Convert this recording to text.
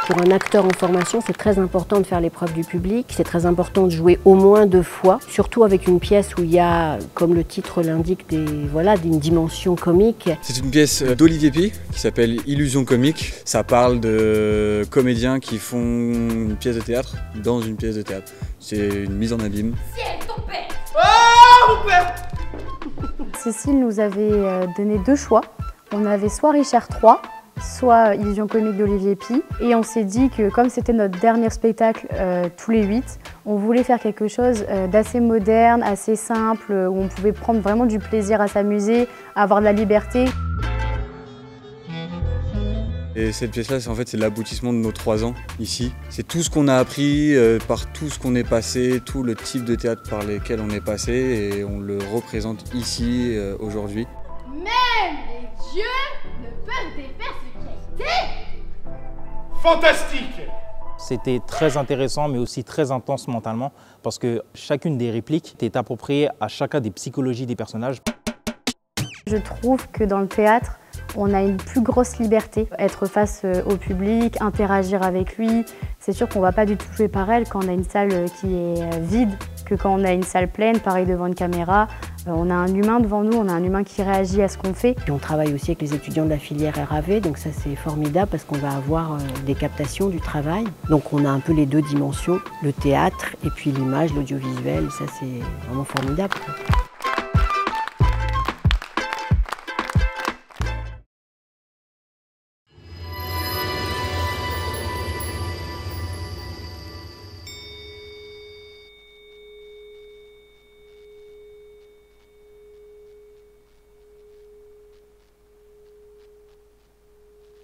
Pour un acteur en formation, c'est très important de faire l'épreuve du public, c'est très important de jouer au moins 2 fois, surtout avec une pièce où il y a, comme le titre l'indique, d'une dimension comique. C'est une pièce d'Olivier Py qui s'appelle Illusion comique. Ça parle de comédiens qui font une pièce de théâtre dans une pièce de théâtre. C'est une mise en abîme. Ciel, ton père! Oh, mon père! Cécile nous avait donné 2 choix. On avait soit Richard III, soit Illusion comique d'Olivier Py. Et on s'est dit que comme c'était notre dernier spectacle tous les 8, on voulait faire quelque chose d'assez moderne, assez simple, où on pouvait prendre vraiment du plaisir à s'amuser, avoir de la liberté. Et cette pièce-là, en fait, c'est l'aboutissement de nos 3 ans ici. C'est tout ce qu'on a appris, par tout ce qu'on est passé, tout le type de théâtre par lesquels on est passé, et on le représente ici, aujourd'hui. Même les dieux ne peuvent défaire ce qui a été! Fantastique! C'était très intéressant mais aussi très intense mentalement parce que chacune des répliques est appropriée à chacun des psychologies des personnages. Je trouve que dans le théâtre, on a une plus grosse liberté. Être face au public, interagir avec lui. C'est sûr qu'on ne va pas du tout jouer pareil quand on a une salle qui est vide que quand on a une salle pleine, pareil devant une caméra. On a un humain devant nous, on a un humain qui réagit à ce qu'on fait. Et on travaille aussi avec les étudiants de la filière RAV, donc ça c'est formidable parce qu'on va avoir des captations du travail. Donc on a un peu les 2 dimensions, le théâtre et puis l'image, l'audiovisuel, ça c'est vraiment formidable.